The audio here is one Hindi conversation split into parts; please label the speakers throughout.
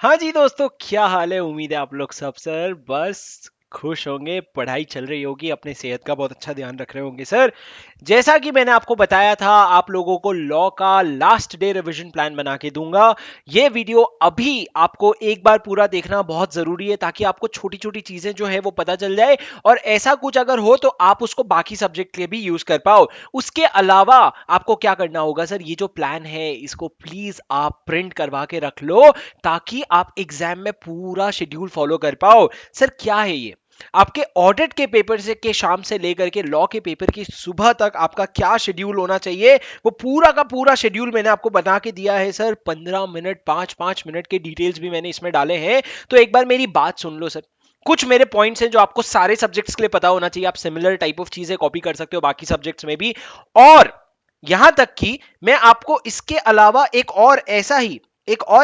Speaker 1: हाँ जी दोस्तों, क्या हाल है। उम्मीद है आप लोग सब सर बस खुश होंगे, पढ़ाई चल रही होगी, अपने सेहत का बहुत अच्छा ध्यान रख रहे होंगे सर। जैसा कि मैंने आपको बताया था, आप लोगों को लॉ का लास्ट डे रिवीजन प्लान बना के दूंगा। ये वीडियो अभी आपको एक बार पूरा देखना बहुत जरूरी है, ताकि आपको छोटी छोटी चीजें जो है वो पता चल जाए, और ऐसा कुछ अगर हो तो आप उसको बाकी सब्जेक्ट के लिए भी यूज कर पाओ। उसके अलावा आपको क्या करना होगा सर, ये जो प्लान है इसको प्लीज आप प्रिंट करवा के रख लो, ताकि आप एग्जाम में पूरा शेड्यूल फॉलो कर पाओ। सर क्या है ये, आपके ऑडिट के पेपर से के शाम से लेकर के लॉ के पेपर की सुबह तक आपका क्या शेड्यूल होना चाहिए, वो पूरा का पूरा शेड्यूल मैंने आपको बता के दिया है सर। 15 मिनट, 5-5 मिनट के डिटेल्स भी मैंने इसमें डाले हैं। तो एक बार मेरी बात सुन लो सर। कुछ मेरे पॉइंट्स हैं जो आपको सारे सब्जेक्ट्स के लिए पता होना चाहिए। आप सिमिलर टाइप ऑफ चीजें कॉपी कर सकते हो बाकी सब्जेक्ट्स में भी। और यहां तक कि मैं आपको इसके अलावा एक और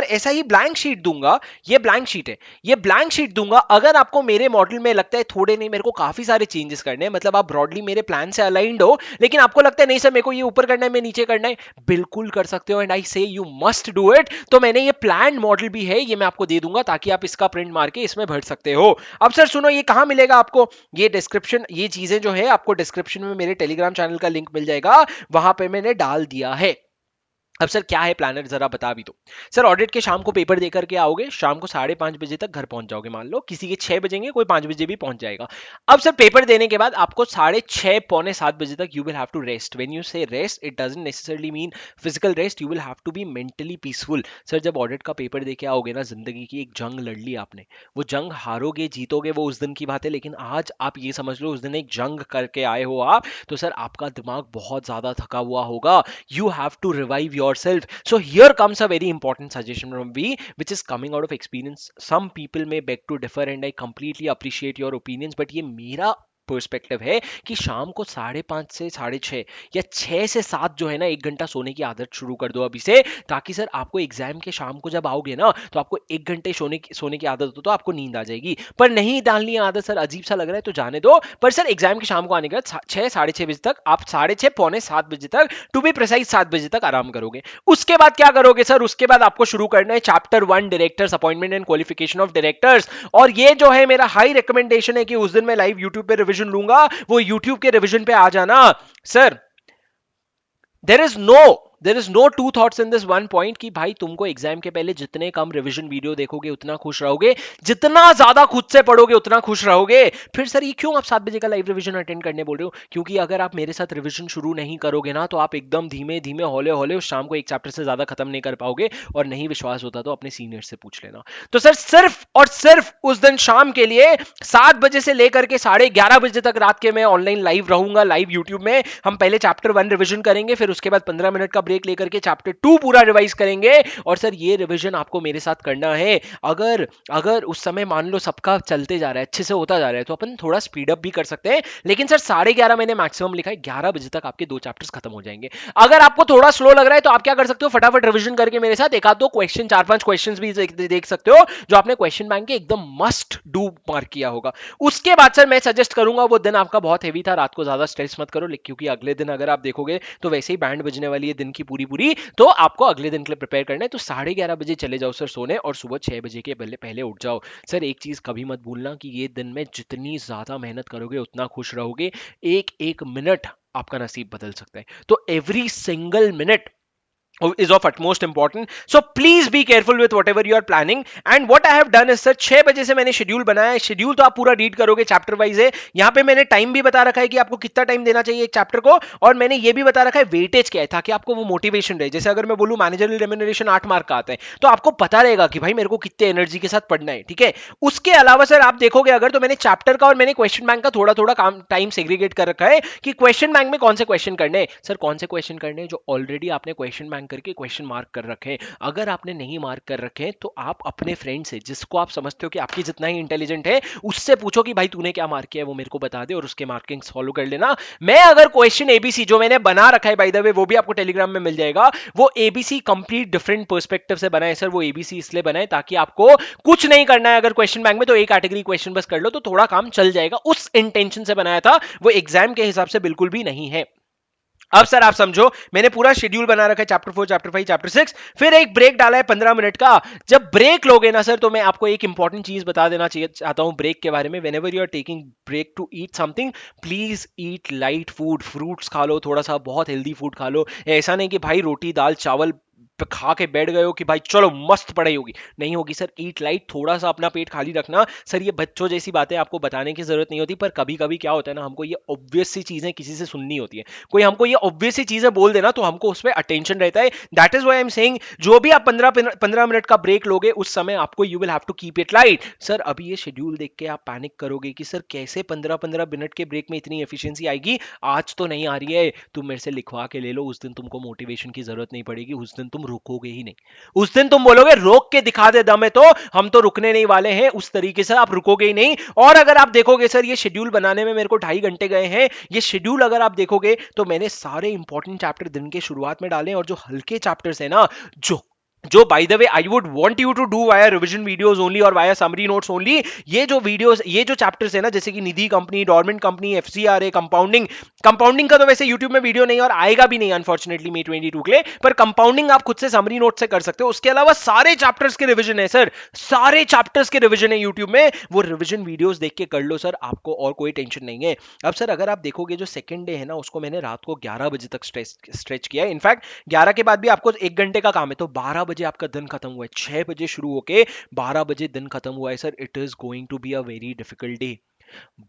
Speaker 1: ऐसा ही ब्लैंक शीट दूंगा। ये ब्लैंक शीट है, ये ब्लैंक शीट दूंगा। अगर आपको मेरे मॉडल में लगता है थोड़े नहीं, मेरे को काफी सारे चेंजेस करने हैं, मतलब आप ब्रॉडली मेरे प्लान से अलाइंड हो, लेकिन आपको लगता है नहीं सर मेरे को ये ऊपर करना है, मैं नीचे करना है, बिल्कुल कर सकते हो। एंड आई से यू मस्ट डू इट। तो मैंने ये प्लान मॉडल भी है, ये मैं आपको दे दूंगा, ताकि आप इसका प्रिंट मार के इसमें भर सकते हो। अब सर सुनो, ये कहां मिलेगा आपको, ये डिस्क्रिप्शन, ये चीजें जो है आपको डिस्क्रिप्शन में मेरे टेलीग्राम चैनल का लिंक मिल जाएगा, वहां पे मैंने डाल दिया है। अब सर क्या है प्लानर, जरा बता भी दो। सर ऑडिट के शाम को पेपर देकर के आओगे, शाम को 5:30 बजे तक घर पहुंच जाओगे। मान लो किसी के 6 बजेंगे, कोई 5 बजे भी पहुंच जाएगा। अब सर पेपर देने के बाद आपको 6:30 पौने 7 बजे तक you will have to rest. When you say rest, it doesn't necessarily mean physical rest, you will have to be mentally peaceful. Sir जब ऑडिट का पेपर दे के आओगे ना, जिंदगी की एक जंग लड़ ली आपने, वो जंग हारोगे जीतोगे वो उस दिन की बात है, लेकिन आज आप ये समझ लो उस दिन एक जंग करके आए हो आप। तो सर आपका दिमाग बहुत ज्यादा थका हुआ होगा। You have to revive yourself. So here comes a very important suggestion from me, which is coming out of experience. Some people may beg to differ, and I completely appreciate your opinions, but ये मेरा पर्सपेक्टिव है कि शाम को 5:30 से 6:30 या 6 से 7 जो है ना, 1 घंटा सोने की आदत शुरू कर दो अभी से, ताकि सर आपको एग्जाम के शाम को जब आओगे ना, तो आपको 1 घंटे सोने की आदत हो तो आपको नींद आ जाएगी। पर नहीं डालनी है आदत सर, अजीब सा लग रहा है तो जाने दो। पर सर एग्जाम के शाम को आने के बाद 6 साढ़े 6 बजे तक, आप 6:30 पौने 7 बजे तक, टू बी प्रिसाइज 7 बजे तक आराम करोगे। उसके बाद क्या करोगे सर, उसके बाद आपको शुरू करना है chapter 1, directors appointment and qualification of directors. और ये जो है मेरा हाई रिकमेंडेशन है कि उस दिन मैं लाइव यूट्यूब पे रिवीजन लूंगा, वो यूट्यूब के रिवीजन पे आ जाना sir. There is no there is no two thoughts in this one point कि भाई तुमको एग्जाम के पहले जितने कम रिवीजन वीडियो देखोगे उतना खुश रहोगे, जितना ज्यादा खुद से पढ़ोगे उतना खुश रहोगे। फिर सर ये क्यों आप 7 बजे का लाइव रिवीजन अटेंड करने बोल रहे हो, क्योंकि अगर आप मेरे साथ रिवीजन शुरू नहीं करोगे ना, तो आप एकदम धीमे धीमे हौले हौले उस शाम को एक चैप्टर से ज्यादा खत्म नहीं कर पाओगे। और नहीं विश्वास होता तो अपने सीनियर से पूछ लेना। तो सर सिर्फ और सिर्फ उस दिन शाम के लिए 7 बजे से लेकर के 11:30 बजे तक रात के मैं ऑनलाइन लाइव रहूंगा, लाइव यूट्यूब में। हम पहले चैप्टर 1 रिवीजन करेंगे, फिर उसके बाद 15 मिनट का ब्रेक लेकर के चैप्टर 2 पूरा रिवाइज करेंगे। और सर ये रिवीजन आपको मेरे साथ करना है। अगर अगर उस समय मान लो सबका चलते जा रहा है, अच्छे से होता जा रहा है, तो अपन थोड़ा स्पीड अप भी कर सकते हैं। लेकिन सर 11:30 मैंने मैक्सिमम लिखा है, 11 बजे तक आपके 2 चैप्टर्स खत्म हो जाएंगे। अगर आपको थोड़ा स्लो लग रहा है तो आप क्या कर सकते हो, फटाफट रिवीजन करके मेरे साथ एक आध दो क्वेश्चन, 4-5 क्वेश्चन भी देख सकते हो, जो आपने क्वेश्चन बैंक के एकदम मस्ट डू मार्क किया होगा। उसके बाद सर मैं सजेस्ट करूंगा, वो दिन आपका बहुत हेवी था, रात को ज्यादा स्ट्रेस मत करो, क्योंकि अगले दिन अगर आप देखोगे तो वैसे ही बैंड बजने वाली है दिन की पूरी पूरी, तो आपको अगले दिन के लिए प्रिपेयर करना है। तो 11:30 बजे चले जाओ सर सोने, और सुबह 6 बजे के पहले पहले उठ जाओ। सर एक चीज कभी मत भूलना कि ये दिन में जितनी ज्यादा मेहनत करोगे उतना खुश रहोगे। एक एक मिनट आपका नसीब बदल सकता है, तो every single minute is of utmost important. So please be careful with whatever you are planning. And what I have done is sir 6 बजे से मैंने शेड्यूल बनाया है। शेड्यूल तो आप पूरा रीड करोगे, चैप्टर वाइज है। यहाँ पे मैंने टाइम भी बता रखा है कि आपको कितना टाइम देना चाहिए एक चैप्टर को, और मैंने ये भी बता रखा है वेटेज क्या है, ताकि आपको वो मोटिवेशन रहे। जैसे अगर मैं बोलूं मैनेजरियल रेम्यूनरेशन 8 मार्क का आता है, तो आपको पता रहेगा कि भाई मेरे को कितने एनर्जी के साथ पढ़ना है, ठीक है। उसके अलावा सर आप देखोगे अगर, तो मैंने चैप्टर का और मैंने क्वेश्चन बैंक का थोड़ा थोड़ा काम टाइम सेग्रीगेट कर रखा है, कि क्वेश्चन बैंक में कौन से क्वेश्चन करने हैं। सर कौन से क्वेश्चन करने हैं, जो ऑलरेडी आपने क्वेश्चन बैंक करके क्वेश्चन मार्क कर रखे हैं। अगर आपने नहीं मार्क कर रखे हैं, तो आप अपने फ्रेंड से, जिसको आप समझते हो कि आपकी जितना ही इंटेलिजेंट है, उससे पूछो कि भाई तूने क्या मार्क किया है, वो मेरे को बता दे, और उसके मार्किंग्स फॉलो कर लेना। मैं अगर क्वेश्चन एबीसी जो मैंने बना रखा है, बाय द वे वो भी आपको टेलीग्राम में मिल जाएगा, वो एबीसी कंप्लीट डिफरेंट पर्सपेक्टिव से बना है सर। वो एबीसी इसलिए बना है ताकि आपको कुछ नहीं करना है अगर क्वेश्चन बैंक में, तो एक कैटेगरी क्वेश्चन बस कर लो तो थोड़ा काम चल जाएगा। उस इंटेंशन से बनाया था, वो एग्जाम के हिसाब से बिल्कुल भी नहीं है। अब सर आप समझो, मैंने पूरा शेड्यूल बना रखा है, चैप्टर 4, चैप्टर 5, चैप्टर 6, फिर एक ब्रेक डाला है 15 मिनट का। जब ब्रेक लोगे ना सर, तो मैं आपको एक इंपॉर्टेंट चीज बता देना चाहिए चाहता हूं ब्रेक के बारे में। Whenever you are taking break to eat something, please eat light food, fruits खा लो, थोड़ा सा बहुत हेल्दी फूड खा लो। ऐसा नहीं कि भाई रोटी दाल चावल खा के बैठ गए हो कि भाई चलो मस्त पढ़ाई होगी, नहीं होगी सर। ईट लाइट, थोड़ा सा अपना पेट खाली रखना। सर ये बच्चों जैसी बातें आपको बताने की जरूरत नहीं होती, पर कभी कभी क्या होता है ना, हमको ये ऑब्वियस सी चीजें किसी से सुननी होती है। कोई हमको ये ऑब्वियस सी चीजें बोल देना तो हमको उस पर अटेंशन रहता है। That is why I am saying, जो भी आप 15 मिनट का ब्रेक लोगे उस समय आपको, you will have to keep it light. Sir अभी ये शेड्यूल देख के आप पैनिक करोगे कि सर कैसे 15-15 मिनट के ब्रेक में इतनी एफिशिएंसी आएगी, आज तो नहीं आ रही है। तुम मेरे से लिखवा के ले लो, उस दिन तुमको मोटिवेशन की जरूरत नहीं पड़ेगी, उस दिन तुम रुकोगे ही नहीं। उस दिन तुम बोलोगे रोक के दिखा दे दम है, तो हम तो रुकने नहीं वाले हैं। उस तरीके से आप रुकोगे ही नहीं। और अगर आप देखोगे सर, ये शेड्यूल बनाने में मेरे को 2.5 घंटे गए हैं। ये शेड्यूल अगर आप देखोगे तो मैंने सारे इंपॉर्टेंट चैप्टर दिन के शुरुआत में डाले, और जो हल्के चैप्टर्स है ना, जो by the way I would want you to do via revision videos only और वाया समरी नोट्स ओनली, ये जो वीडियोस, ये जो चैप्टर्स है ना, जैसे कि Nidhi company, dormant company, FCRA, compounding. Compounding का तो वैसे यूट्यूब में वीडियो नहीं और आएगा भी नहीं अनफॉर्चुनेटली मे 22 के लिए, पर कंपाउंडिंग आप खुद से समरी नोट से कर सकते हो। उसके अलावा सारे चैप्टर्स के रिवीजन है सर, सारे चैप्टर्स के रिवीजन है यूट्यूब में। वो रिवीजन वीडियोस देख के कर लो सर, आपको और कोई टेंशन नहीं है। अब सर अगर आप देखोगे, जो सेकंड डे है ना, उसको मैंने रात को 11 बजे तक स्ट्रेच किया है। इनफैक्ट 11 के बाद भी आपको 1 घंटे का काम है, तो 12 बजे आपका दिन खत्म हुआ है। 6 बजे शुरू होके 12 बजे दिन खत्म हुआ है sir. It is going to be a very difficult day,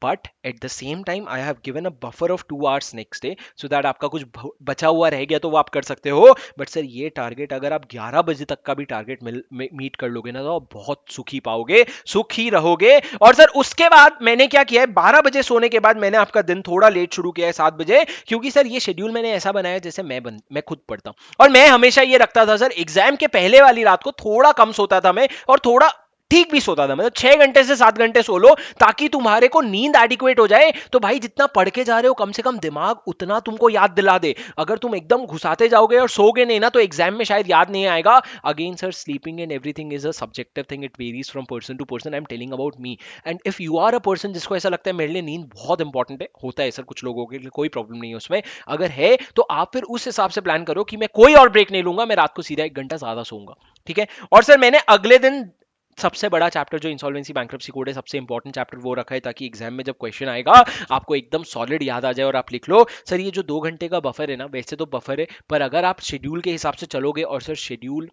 Speaker 1: but at the same time I have given a buffer of 2 hours next day, so that आपका कुछ बचा हुआ रह गया तो वो आप कर सकते हो। बट सर ये टारगेट, अगर आप 11 बजे तक का भी टारगेट मीट कर लोगे ना, तो आप बहुत सुखी पाओगे, सुखी रहोगे। और सर उसके बाद मैंने क्या किया है, 12 बजे सोने के बाद मैंने आपका दिन थोड़ा लेट शुरू किया है, 7 बजे, क्योंकि सर ये शेड्यूल मैंने ऐसा बनाया जैसे मैं खुद पढ़ता हूं। और मैं हमेशा ये रखता था सर, एग्जाम के पहले वाली रात को थोड़ा कम सोता था मैं, और थोड़ा ठीक भी सोता था। मतलब 6 घंटे से 7 घंटे सो लो, ताकि तुम्हारे को नींद एडिक्वेट हो जाए। तो भाई जितना पढ़ के जा रहे हो, कम से कम दिमाग उतना तुमको याद दिला दे। अगर तुम एकदम घुसाते जाओगे और सोगे नहीं ना, तो एग्जाम में शायद याद नहीं आएगा। Again sir, sleeping and everything is a subjective thing, it varies from person to person. I am telling about me. And if you are a person जिसको ऐसा लगता है मेरे लिए नींद बहुत इंपॉर्टेंट है, होता है सर कुछ लोगों के लिए, कोई प्रॉब्लम नहीं है उसमें। अगर है तो आप फिर उस हिसाब से प्लान करो कि मैं कोई और ब्रेक नहीं लूंगा, मैं रात को सीधा 1 घंटा ज्यादा सोऊंगा, ठीक है। और सर मैंने अगले दिन सबसे बड़ा चैप्टर जो इंसॉल्वेंसी बैंक्रप्सी कोड है, सबसे इंपॉर्टेंट चैप्टर वो रखा है, ताकि एग्जाम में जब क्वेश्चन आएगा आपको एकदम सॉलिड याद आ जाए और आप लिख लो। सर ये जो 2 घंटे का बफर है ना, वैसे तो बफर है, पर अगर आप शेड्यूल के हिसाब से चलोगे, और सर शेड्यूल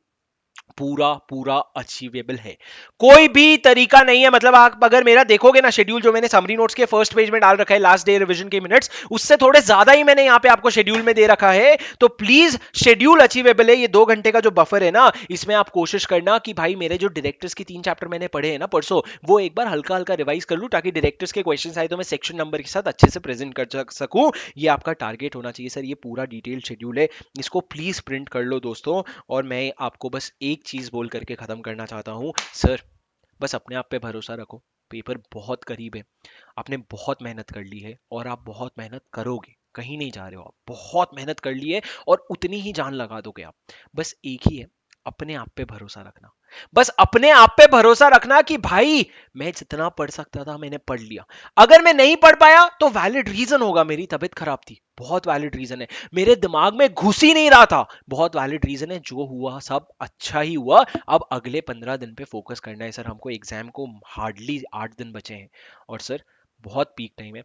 Speaker 1: पूरा पूरा अचीवेबल है, कोई भी तरीका नहीं है। मतलब आप अगर मेरा देखोगे ना शेड्यूल, जो मैंने समरी नोट्स के फर्स्ट पेज में डाल रखा है, लास्ट डे रिवीजन के मिनट्स, उससे थोड़े ज्यादा ही मैंने यहाँ पे आपको शेड्यूल में दे रखा है। तो प्लीज, शेड्यूल अचीवेबल है। ये 2 घंटे का जो बफर है ना, इसमें आप कोशिश करना कि भाई मेरे जो डायरेक्टर्स के 3 चैप्टर मैंने पढ़े हैं ना परसों, वो एक बार हल्का हल्का रिवाइज कर लूं, ताकि डायरेक्टर्स के क्वेश्चन आए तो मैं सेक्शन नंबर के साथ अच्छे से प्रेजेंट कर सकूं। ये आपका टारगेट होना चाहिए सर। ये पूरा डिटेल शेड्यूल है, इसको प्लीज प्रिंट कर लो दोस्तों। और मैं आपको बस एक चीज बोल करके खत्म करना चाहता हूं सर, बस अपने आप पे भरोसा रखो। पेपर बहुत करीब है, आपने बहुत मेहनत कर ली है, और आप बहुत मेहनत करोगे, कहीं नहीं जा रहे हो आप। बहुत मेहनत कर ली है और उतनी ही जान लगा दोगे आप। बस एक ही है, अपने आप पे भरोसा रखना। बस अपने आप पे भरोसा रखना कि भाई मैं जितना पढ़ सकता था मैंने पढ़ लिया। अगर मैं नहीं पढ़ पाया तो वैलिड रीजन होगा, मेरी तबीयत खराब थी, बहुत वैलिड रीजन है, मेरे दिमाग में घुस ही नहीं रहा था, बहुत वैलिड रीजन है। जो हुआ सब अच्छा ही हुआ। अब अगले 15 दिन पे फोकस करना है सर हमको। एग्जाम को हार्डली 8 दिन बचे हैं, और सर बहुत पीक टाइम है।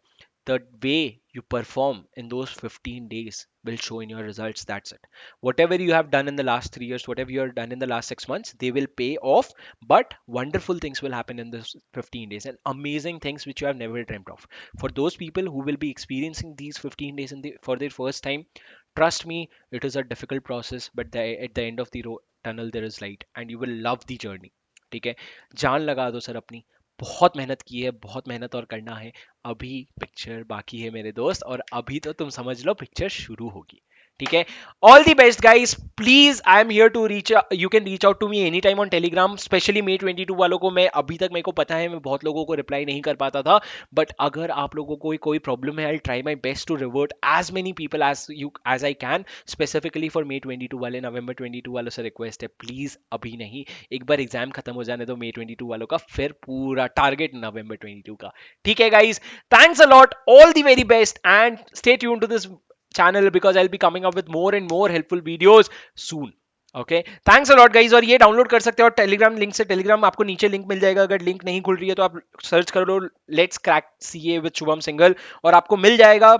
Speaker 1: The way you perform in those 15 days will show in your results. That's it. Whatever you have done in the last 3 years, whatever you have done in the last 6 months, they will pay off. But wonderful things will happen in this 15 days, and amazing things which you have never dreamt of. For those people who will be experiencing these 15 days for their first time, trust me, it is a difficult process, but at the end of the tunnel there is light, and you will love the journey. ठीक है, जान लगा दो सर अपनी। बहुत मेहनत की है, बहुत मेहनत और करना है। अभी पिक्चर बाकी है मेरे दोस्त, और अभी तो तुम समझ लो पिक्चर शुरू होगी, ठीक है। All the best guys, please I am here to reach, you can reach out to me any time on Telegram. Specially May 22 वालों को, मैं अभी तक, मेरे को पता है मैं बहुत लोगों को रिप्लाई नहीं कर पाता था, बट अगर आप लोगों को कोई प्रॉब्लम है, I try my best to revert as many people as I can. Specifically for May 22 वाले, नवंबर 22 वालों से रिक्वेस्ट है, प्लीज अभी नहीं, एक बार एग्जाम खत्म हो जाने दो मे 22 वालों का, फिर पूरा टारगेट नवंबर 22 का। ठीक है guys, thanks a lot, all the very best, and stay tuned to this channel because I'll be coming up with more and more helpful videos soon. Okay thanks a lot guys. और ये डाउनलोड कर सकते हो और टेलीग्राम लिंक से, टेलीग्राम आपको नीचे लिंक मिल जाएगा, अगर लिंक नहीं खुल रही है तो आप सर्च कर लो let's crack CA with Shubham Singhal और आपको मिल जाएगा।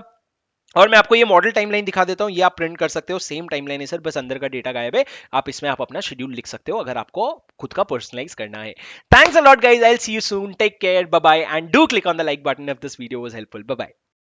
Speaker 1: और मैं आपको ये मॉडल टाइमलाइन दिखा देता हूँ, ये आप प्रिंट कर सकते हो, सेम टाइमलाइन है सर, बस अंदर का डेटा गायब है। आप इसमें आप अपना शेड्यूल लिख सकते हो अगर आपको खुद का पर्सनलाइज करना है। Thanks a lot guys, I will see you soon, take care, bye bye, and do click on the like button if this video was helpful. Bye bye.